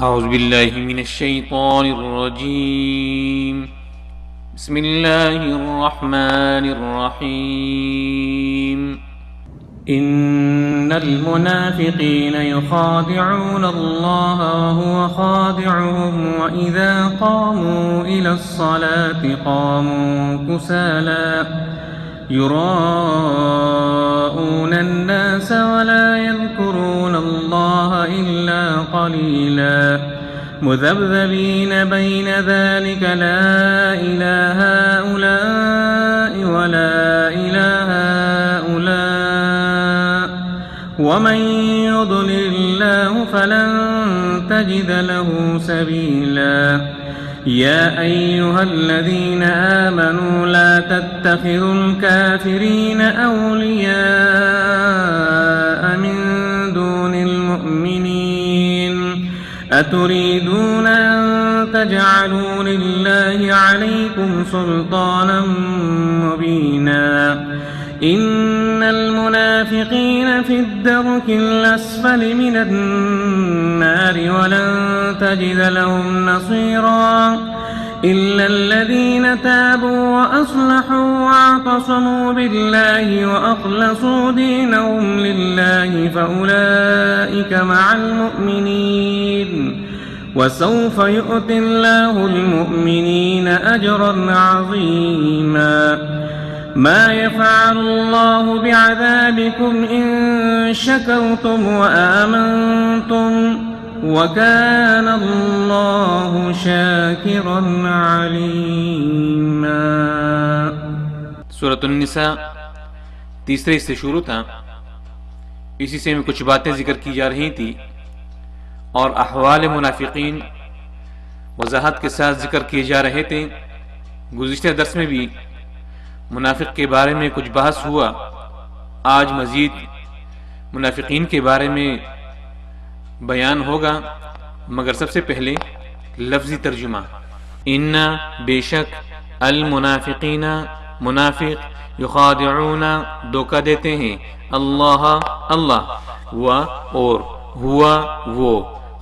اعوذ باللہ من الشیطان الرجیم بسم اللہ الرحمن الرحیم ان المنافقین يخادعون اللہ وهو خادعهم وإذا قاموا إلى الصلاة قاموا كسالى يراءون الناس ولا يذكرون الله إلا قليلا مذبذبين بين ذلك لا إله هؤلاء ولا إله هؤلاء ومن يضلل الله فلن تجد له سبيلا يا أيها الذين آمنوا لا تتخذوا الكافرين أولياء من دون المؤمنين أتريدون أن تجعلوا لله عليكم سلطانا مبينا إن المنافقين في الدرك الأسفل من النار ولن تجد لهم نصيرا إلا الذين تابوا وأصلحوا واعتصموا بالله وأخلصوا دينهم لله فأولئك مع المؤمنين وسوف يؤتي الله المؤمنين أجرا عظيما ما يفعل الله بعذابكم إن شكرتم وآمنتم وكان الله شاكرا عليما۔ سورۃ النساء تیسرے سے شروع تھا، اسی سے میں کچھ باتیں ذکر کی جا رہی تھی اور احوال منافقین وضاحت کے ساتھ ذکر کیے جا رہے تھے۔ گزشتہ درس میں بھی منافق کے بارے میں کچھ بحث ہوا، آج مزید منافقین کے بارے میں بیان ہوگا، مگر سب سے پہلے لفظی ترجمہ۔ ان بے شک المنافقین منافق یخادعون دھوکہ دیتے ہیں اللہ اللہ و اور ہوا وہ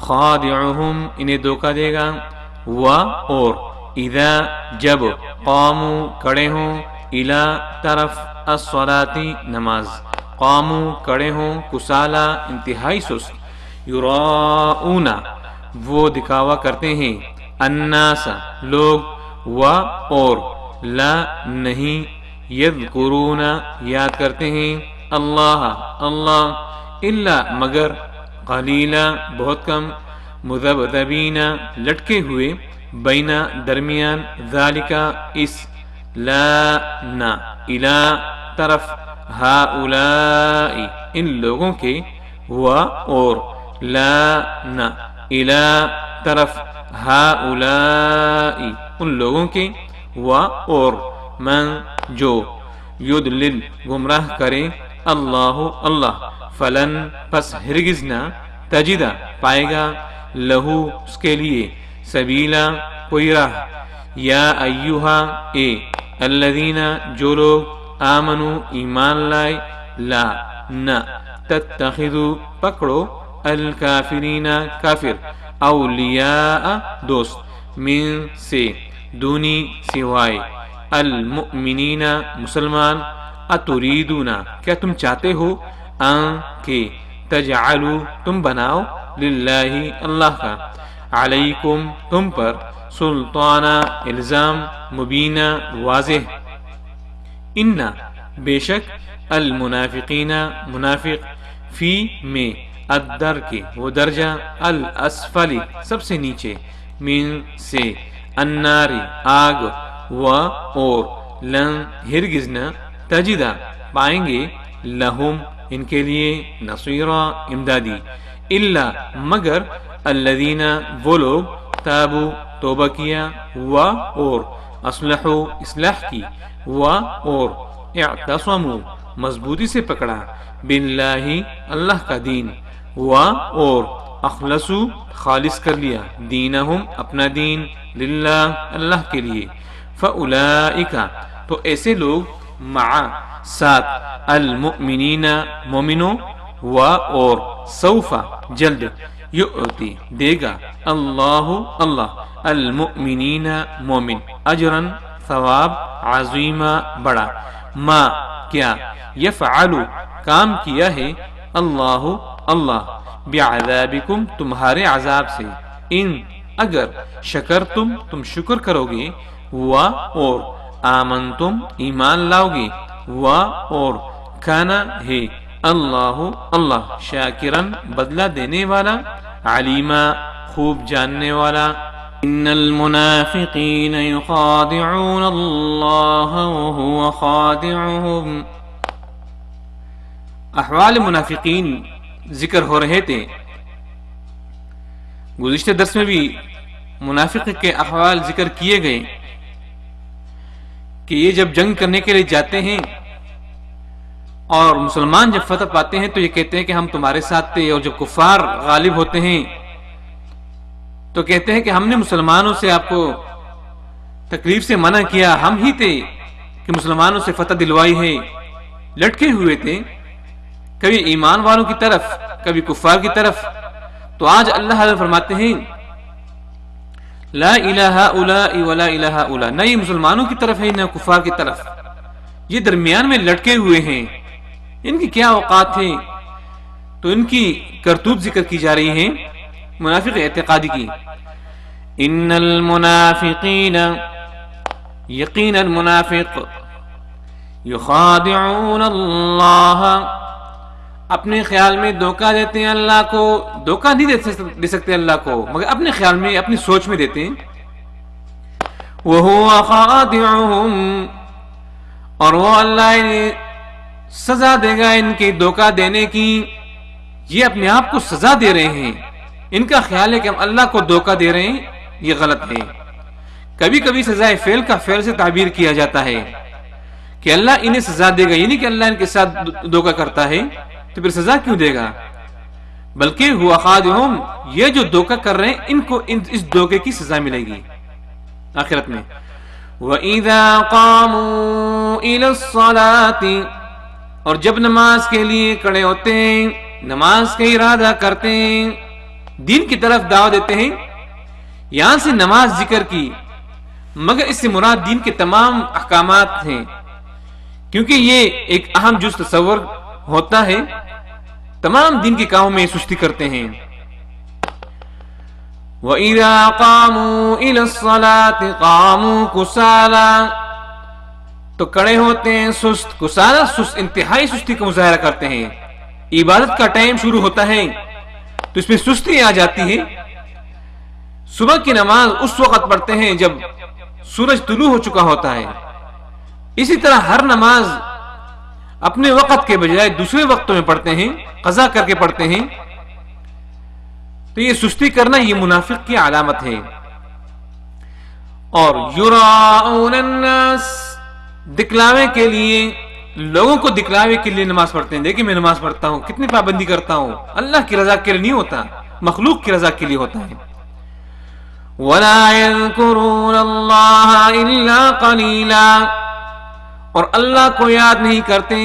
خادعہم انہیں دھوکہ دے گا و اور اذا جب قاموا کھڑے ہوں الی طرف الصلاۃ نماز قاموا کھڑے ہوں کسالى انتہائی سست یراؤون وہ دکھاوا کرتے ہیں الناس لوگ و اور لا نہیں یذکرون یاد کرتے ہیں اللہ اللہ الا مگر قلیلا بہت کم مذبذبین لٹکے ہوئے بینا درمیان ذالک اس لا نہ الا طرف ہؤلاء ان لوگوں کے و اور لا نہ الا طرف ہؤلاء ان لوگوں کے و اور من جو یضلل گمراہ کرے اللہ اللہ فلن پس ہرگز نہ تجدہ پائے گا لہو اس کے لیے سبیلا کوئی راہ یا ایہا اے الذین جو لوگ آمنوا ایمان لائے لا نہ تتخذوا پکڑو الکافرین کافر اولیاء دوست من سے دونی سوائے المؤمنین مسلمان اتریدون کیا تم چاہتے ہو ان کہ تجعلوا تم بناؤ للہ اللہ کا علیکم تم پر سلطانہ الزام مبینہ واضح ان بے شک المنافقین منافق فی میں الدر کے وہ درجہ الاسفل سب سے نیچے من سے النار آگ و اور لن ہرگز نہ تجدہ پائیں گے لہم ان کے لیے نصیرا امدادی الا مگر الذین وہ لوگ تابوا توبہ کیا و اور اصلحوا اصلاح کی و اور اعتصموا مضبوطی سے پکڑا باللہ اللہ کا دین و اور اخلصوا خالص کر لیا دینہم اپنا دین للہ اللہ کے لیے فاولئک تو ایسے لوگ مع ساتھ المؤمنین مومنوں و اور سوف جلد یؤتی دے گا اللہ اللہ المؤمنین مومن اجرن ثواب عظیما بڑا ما کیا یفعل کام کیا ہے اللہ اللہ بعذابکم تمہارے عذاب سے ان اگر شکرتم تم شکر کرو گے و اور آمنتم ایمان لاؤ گے و اور کانا ہے اللہ اللہ شاکرن بدلہ دینے والا علیما خوب جاننے والا ان المنافقین یخادعون اللہ وهو خادعهم احوال منافقین ذکر ہو رہے تھے. گزشتہ درس میں بھی منافق کے احوال ذکر کیے گئے کہ یہ جب جنگ کرنے کے لیے جاتے ہیں اور مسلمان جب فتح پاتے ہیں تو یہ کہتے ہیں کہ ہم تمہارے ساتھ تھے، اور جب کفار غالب ہوتے ہیں تو کہتے ہیں کہ ہم نے مسلمانوں سے آپ کو تکلیف سے منع کیا، ہم ہی تھے کہ مسلمانوں سے فتح دلوائی ہے. لٹکے ہوئے تھے کبھی ایمان والوں کی طرف کبھی کفار کی طرف. تو آج اللہ تعالیٰ فرماتے ہیں لا الہ الا ولا الہ الا، نہ یہ مسلمانوں کی طرف ہے نہ کفار کی طرف، یہ درمیان میں لٹکے ہوئے ہیں. ان کی کیا اوقات ہیں؟ تو ان کی کرتوت ذکر کی جا رہی ہیں منافق اعتقادی کی. ان المنافقین یقین المنافق یخادعون اللہ اپنے خیال میں دھوکہ دیتے ہیں اللہ کو. دھوکہ نہیں دے سکتے اللہ کو مگر اپنے خیال میں اپنی سوچ میں دیتے ہیں. وَهُوَ خَادِعُهُمْ اور وہ اللہ انہیں سزا دے گا ان کے دھوکہ دینے کی. یہ اپنے آپ کو سزا دے رہے ہیں. ان کا خیال ہے کہ ہم اللہ کو دھوکہ دے رہے ہیں، یہ غلط ہے. کبھی کبھی سزائے فعل کا فعل سے تعبیر کیا جاتا ہے کہ اللہ انہیں سزا دے گا، یہ نہیں کہ اللہ ان کے ساتھ دھوکہ کرتا ہے تو پھر سزا کیوں دے گا، بلکہ ہوا خادعہم یہ جو دھوکہ کر رہے ہیں ان کو اس دھوکے کی سزا ملے گی آخرت میں. وَإِذَا قَامُوا إِلَى الصَّلَاةِ اور جب نماز کے لیے کھڑے ہوتے ہیں، نماز کا ارادہ کرتے ہیں، دین کی طرف دعوت دیتے ہیں. یہاں سے نماز ذکر کی مگر اس سے مراد دین کے تمام احکامات ہیں، کیونکہ یہ ایک اہم جز تصور ہوتا ہے. تمام دین کے کاموں میں سستی کرتے ہیں. وَإِذَا قَامُوا إِلَى الصَّلَاةِ قَامُوا كُسَالَىٰ تو کھڑے ہوتے ہیں سست. کسالہ سست، انتہائی سستی کا مظاہرہ کرتے ہیں. عبادت کا ٹائم شروع ہوتا ہے تو اس میں سستی آ جاتی ہے. صبح کی نماز اس وقت پڑھتے ہیں جب سورج طلوع ہو چکا ہوتا ہے. اسی طرح ہر نماز اپنے وقت کے بجائے دوسرے وقتوں میں پڑھتے ہیں، قضا کر کے پڑھتے ہیں. تو یہ سستی کرنا یہ منافق کی علامت ہے. اور یراؤن الناس دکھلاوے کے لیے، لوگوں کو دکھلاوے کے لیے نماز پڑھتے ہیں. دیکھیں میں نماز پڑھتا ہوں، کتنی پابندی کرتا ہوں. اللہ کی رضا کے لیے نہیں ہوتا، مخلوق کی رضا کے لیے ہوتا ہے. وَلَا يَذْكُرُونَ اللَّهَ إِلَّا قَلِيلًا اور اللہ کو یاد نہیں کرتے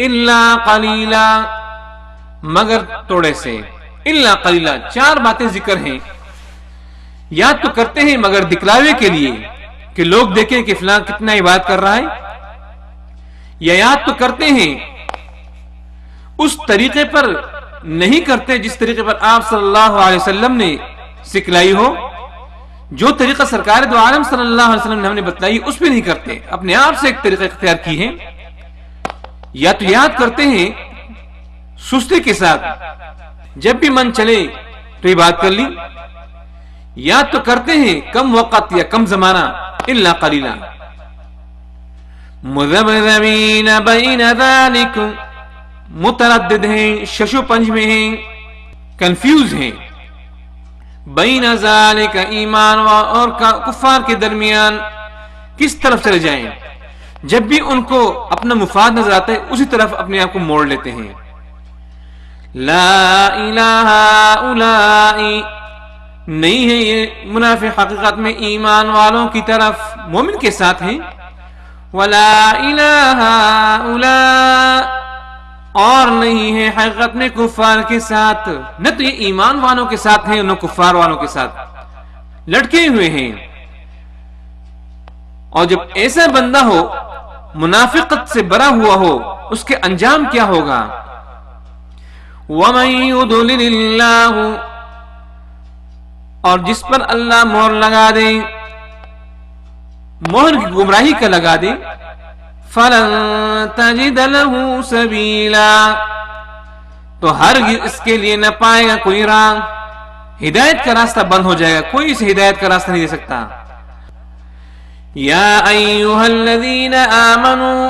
الا قلیلا مگر تھوڑے سے. الا قلیلا، چار باتیں ذکر ہیں. یاد تو کرتے ہیں مگر دکھلاوے کے لیے کہ لوگ دیکھیں کہ فلاں کتنا عبادت کر رہا ہے، یا یاد تو کرتے ہیں اس طریقے پر نہیں کرتے جس طریقے پر آپ صلی اللہ علیہ وسلم نے سکھلائی ہو. جو طریقہ سرکار دو عالم صلی اللہ علیہ وسلم نے ہم نے بتلائی اس پہ نہیں کرتے، اپنے آپ سے ایک طریقہ اختیار کی ہے. یا تو یاد کرتے ہیں سستی کے ساتھ، جب بھی من چلے تو یہ بات کر لی. یاد تو کرتے ہیں کم وقت یا کم زمانہ الا قلیلا. مذبذبین بین ذالک متردد ہیں، ششو پنج میں ہیں، کنفیوز ہیں. بین ذالک ایمان اور کفار کے درمیان کس طرف چلے جائیں. جب بھی ان کو اپنا مفاد نظر آتا ہے اسی طرف اپنے آپ کو موڑ لیتے ہیں. لا الہ الا نہیں ہے یہ منافق حقیقت میں ایمان والوں کی طرف، مومن کے ساتھ ہیں. ولا الہ الا اور نہیں ہے حقیقت میں کفار کے ساتھ، نہ تو یہ ایمان والوں کے ساتھ ہیں نہ کفار والوں کے ساتھ، لٹکے ہوئے ہیں۔ اور جب ایسا بندہ ہو منافقت سے بھرا ہوا ہو، اس کے انجام کیا ہوگا؟ وَمَن يُضْلِلِ اللَّهُ، اور جس پر اللہ مہر لگا دے، مہر گمراہی کا لگا دے، فَلَن تَجِدَ لَهُ سَبِيلًا، تو ہرگز اس کے لیے نہ پائے گا کوئی راہ، ہدایت کا راستہ بند ہو جائے گا، کوئی اسے ہدایت کا راستہ نہیں دے سکتا۔ یا ایھا الذین آمنوا،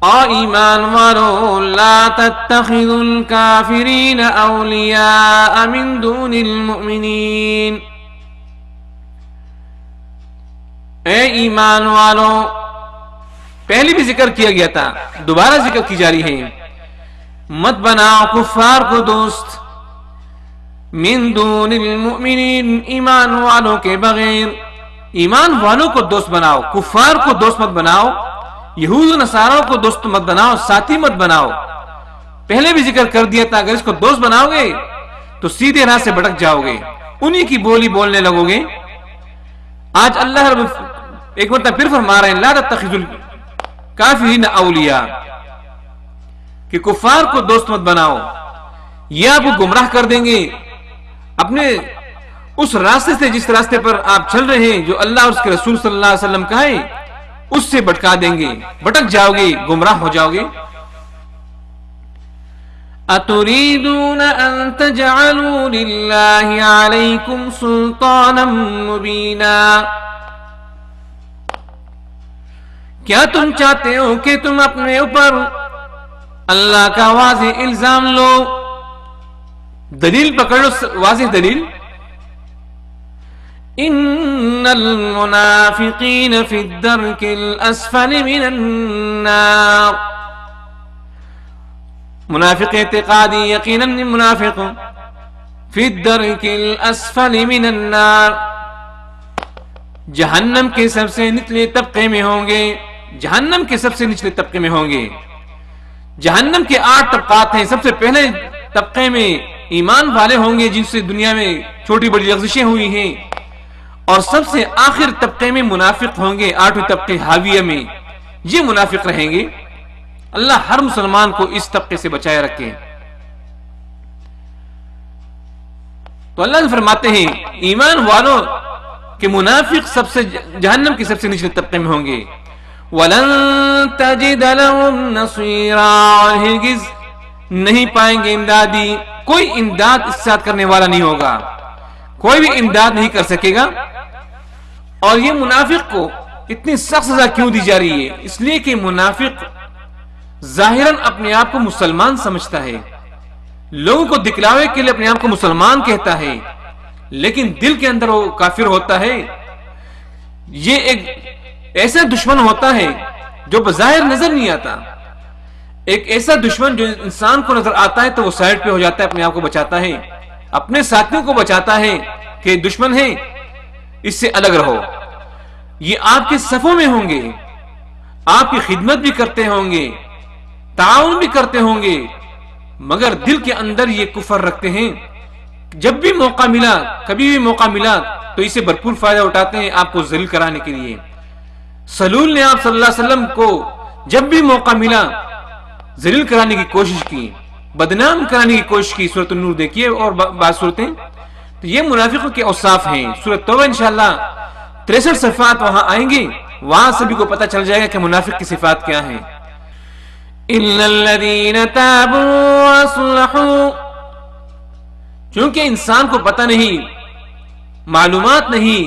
اور ایمان والو، لا تتخذوا الکافرین اولیاء من دون المؤمنین، اے ایمان والو، پہلے بھی ذکر کیا گیا تھا، دوبارہ ذکر کی جاری ہے، مت بناؤ کفار کو دوست، من دون المؤمنین، ایمان والوں کے بغیر، ایمان والوں کو دوست بناؤ، کفار کو دوست مت بناؤ، یہود و نصاروں کو دوست مت بناؤ، ساتھی مت بناؤ۔ پہلے بھی ذکر کر دیا تھا، اگر اس کو دوست بناؤ گے تو سیدھے راہ سے بھٹک جاؤ گے، انہی کی بولی بولنے لگو گے۔ آج اللہ رب ایک مرتبہ پھر فرما رہے ہیں، لا تتخذوا الکافرین اولیاء، کہ کفار کو دوست مت بناؤ، یہ آپ کو گمراہ کر دیں گے، اپنے اس راستے سے جس راستے پر آپ چل رہے ہیں، جو اللہ اور اس کے رسول صلی اللہ علیہ وسلم کا ہے، اس سے بھٹکا دیں گے، بھٹک جاؤ گے، گمراہ ہو جاؤ گے۔ اتريدون ان تجعلوا لله عليكم سلطانا مبينا، کیا تم چاہتے ہو کہ تم اپنے اوپر اللہ کا واضح الزام لو؟ دلیل پکڑ لو، واضح دلیل۔ ان المنافقین فی الدرک الاسفل من النار، منافق اعتقادی، یقیناً منافق فی الدرک الاسفل من النار، جہنم کے سب سے نچلے طبقے میں ہوں گے، جہنم کے سب سے نچلے طبقے میں ہوں گے۔ جہنم کے 8 طبقات ہیں، سب سے پہلے طبقے میں ایمان والے ہوں گے، جن سے دنیا میں چھوٹی بڑی لغزشیں ہوئی ہیں، اور سب سے آخر طبقے میں منافق ہوں گے، 8ویں طبقے حاویہ میں، یہ منافق رہیں گے۔ اللہ ہر مسلمان کو اس طبقے سے بچائے رکھے۔ تو اللہ نے فرماتے ہیں ایمان والوں کہ منافق سب سے جہنم کے سب سے نچلے طبقے میں ہوں گے۔ وَلَن تَجِدَ لَهُمْ نَصِيرًا، ہرگز نہیں پائیں گے امدادی، کوئی امداد اس ساتھ کرنے والا نہیں ہوگا، کوئی بھی امداد نہیں کر سکے گا۔ اور یہ منافق کو اتنی سخت سزا کیوں دی جا رہی ہے؟ اس لیے کہ منافق ظاہراً اپنے آپ کو مسلمان سمجھتا ہے، لوگوں کو دکھلاوے کے لیے اپنے آپ کو مسلمان کہتا ہے، لیکن دل کے اندر وہ کافر ہوتا ہے۔ یہ ایک ایسا دشمن ہوتا ہے جو بظاہر نظر نہیں آتا، ایک ایسا دشمن جو انسان کو نظر آتا ہے تو وہ سائڈ پہ ہو جاتا ہے، اپنے آپ کو بچاتا ہے، اپنے ساتھیوں کو بچاتا ہے کہ دشمن ہے، اس سے الگ رہو۔ یہ آپ کے صفوں میں ہوں گے، آپ کی خدمت بھی کرتے ہوں گے، تعاون بھی کرتے ہوں گے، مگر دل کے اندر یہ کفر رکھتے ہیں۔ جب بھی موقع ملا، کبھی بھی موقع ملا تو اسے بھرپور فائدہ اٹھاتے ہیں آپ کو ذلیل کرانے کے لیے۔ سلول نے آپ صلی اللہ علیہ وسلم کو جب بھی موقع ملا ذلیل کرانے کی کوشش کی، بدنام کرانے کی کوشش کی۔ سورۃ النور دیکھیے اور بعض صورتیں، تو یہ منافقوں کے اوصاف ہیں۔ سورۃ توبہ انشاءاللہ 63 صفات وہاں آئیں گے، وہاں سبھی کو پتہ چل جائے گا کہ منافق کی صفات کیا ہیں۔ اِلَّا الَّذِينَ تَابُوا وَأَصْلَحُوا، چونکہ انسان کو پتہ نہیں، معلومات نہیں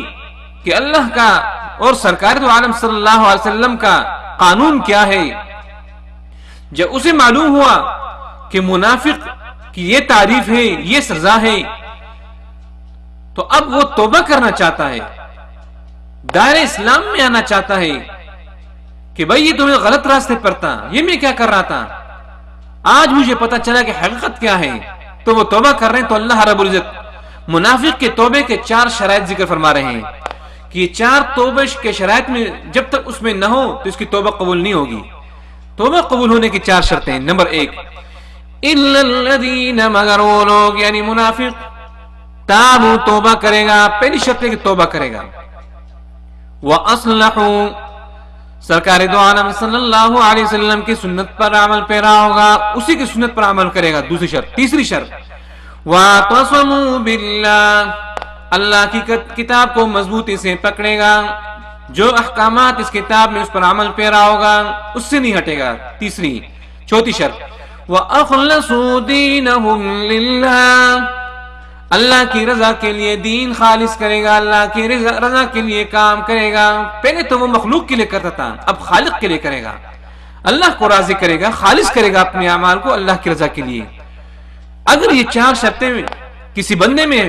کہ اللہ کا اور سرکار دو عالم صلی اللہ علیہ وسلم کا قانون کیا ہے۔ جب اسے معلوم ہوا کہ منافق کی یہ تعریف ہے، یہ سزا ہے، تو اب وہ توبہ کرنا چاہتا ہے، دائرہ اسلام میں آنا چاہتا ہے کہ بھائی یہ تمہیں غلط راستے پر تھا، یہ میں کیا کر رہا تھا، آج مجھے پتہ چلا کہ حقیقت کیا ہے، تو وہ توبہ کر رہے ہیں۔ تو اللہ رب العزت منافق کے توبے کے 4 شرائط ذکر فرما رہے ہیں کہ یہ 4 توبہ کے شرائط میں جب تک اس میں نہ ہو تو اس کی توبہ قبول نہیں ہوگی۔ توبہ قبول ہونے کی 4 شرطیں. نمبر 1 الا الذین، مگر وہ لوگ یعنی منافق، تابوا توبہ کرے گا. پہلی شرط ہے کہ توبہ کرے گا. واصلحوا، سرکار دو عالم صلی اللہ علیہ وسلم کی سنت پر عمل پیرا ہوگا، اسی کی سنت پر عمل کرے گا. دوسری شرط. تیسری شرط واعتصموا باللہ، اللہ کی کتاب کو مضبوطی سے پکڑے گا، جو احکامات اس کتاب میں اس پر عمل پیرا ہوگا اس سے نہیں ہٹے گا. چوتھی شرط وَأَخْلَصُوا دِينَهُمْ لِلَّهِ، اللہ کی رضا کے لیے دین خالص کرے گا، اللہ کی رضا کے لیے کام کرے گا. پہلے تو وہ مخلوق کے لیے کرتا تھا، اب خالق کے لیے کرے گا، اللہ کو راضی کرے گا، خالص کرے گا اپنے اعمال کو اللہ کی رضا کے لیے. اگر یہ 4 شرطیں کسی بندے میں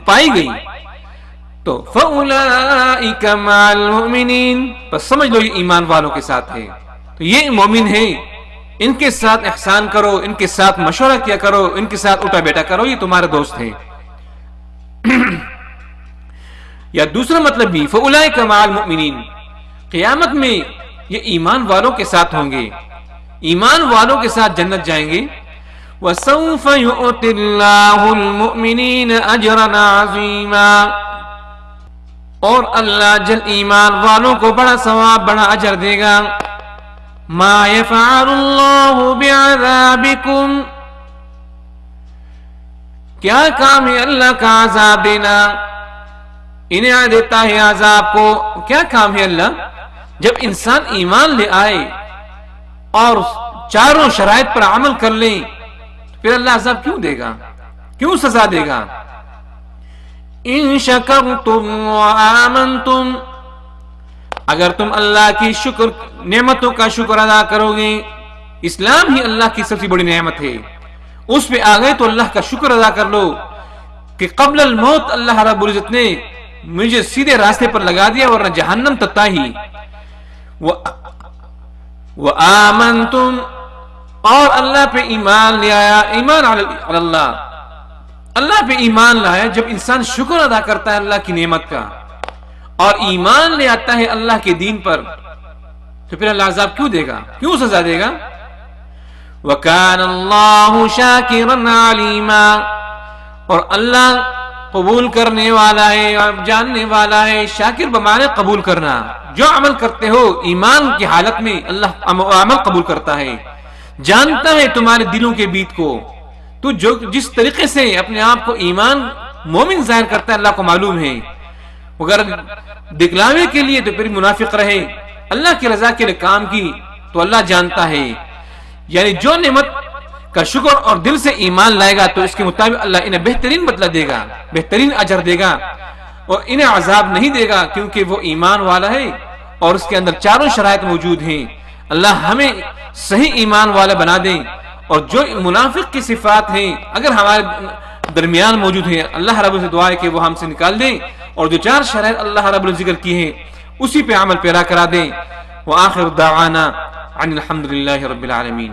پائی گئی تو فَأُولَئِكَ مَعَ الْمُؤْمِنِينَ، پس سمجھ لو یہ ایمان والوں کے ساتھ ہے. تو یہ مومن ہے، ان کے ساتھ احسان کرو، ان کے ساتھ مشورہ کیا کرو، ان کے ساتھ اٹھا بیٹھا کرو، یہ تمہارا دوست ہے. یا دوسرا مطلب بھی فَأُولَئِكَ مَعَ الْمُؤْمِنِينَ، قیامت میں یہ ایمان والوں کے ساتھ ہوں گے، ایمان والوں کے ساتھ جنت جائیں گے. وَسَوْفَ يُؤْتِ اللَّهُ الْمُؤْمِنِينَ أَجْرًا عَظِيمًا، اور اللہ جل ایمان والوں کو بڑا ثواب، بڑا اجر دے گا. ما يفعل اللہ بعذابکم، کیا کام ہے اللہ کا عذاب دینا، انہیں دیتا ہے عذاب کو. کیا کام ہے اللہ؟ جب انسان ایمان لے آئے اور 4 شرائط پر عمل کر لیں پھر اللہ عذاب کیوں دے گا، کیوں سزا دے گا؟ ان شکرتم وآمنتم، اگر تم اللہ کی شکر نعمتوں کا شکر ادا کرو گے، اسلام ہی اللہ کی سب سے بڑی نعمت ہے، اس پہ آ گئے تو اللہ کا شکر ادا کر لو کہ قبل الموت اللہ رب العزت نے مجھے سیدھے راستے پر لگا دیا ورنہ جہنم تتا ہی. وآمنتم، اور اللہ پہ ایمان لے آیا، ایمان علی اللہ، اللہ پہ ایمان لایا. جب انسان شکر ادا کرتا ہے اللہ کی نعمت کا اور ایمان لے آتا ہے اللہ کے دین پر تو پھر اللہ عذاب کیوں دے گا، کیوں سزا دے گا؟ وَكَانَ اللَّهُ شَاكِرًا عَلِيمًا، اور اللہ قبول کرنے والا ہے اور جاننے والا ہے. شاکر بمعنی قبول کرنا، جو عمل کرتے ہو ایمان کی حالت میں اللہ عمل قبول کرتا ہے، جانتا ہے تمہارے دلوں کے بیت کو. تو جو جس طریقے سے اپنے آپ کو ایمان مومن ظاہر کرتا ہے اللہ کو معلوم ہے، اگر دکھلاوے کے لیے تو پھر منافق رہے، اللہ کی رضا کے لیے کام کی تو اللہ جانتا ہے. یعنی جو نعمت کا شکر اور دل سے ایمان لائے گا تو اس کے مطابق اللہ انہیں بہترین بدلہ دے گا، بہترین اجر دے گا اور انہیں عذاب نہیں دے گا کیونکہ وہ ایمان والا ہے اور اس کے اندر 4 شرائط موجود ہیں. اللہ ہمیں صحیح ایمان والا بنا دے، اور جو منافق کی صفات ہیں اگر ہمارے درمیان موجود ہیں اللہ رب سے دعا ہے کہ وہ ہم سے نکال دیں، اور جو 4 شرائط اللہ رب نے ذکر کی ہیں اسی پہ عمل پیرا کرا دیں. وآخر دعوانا عن الحمد للہ رب العالمین.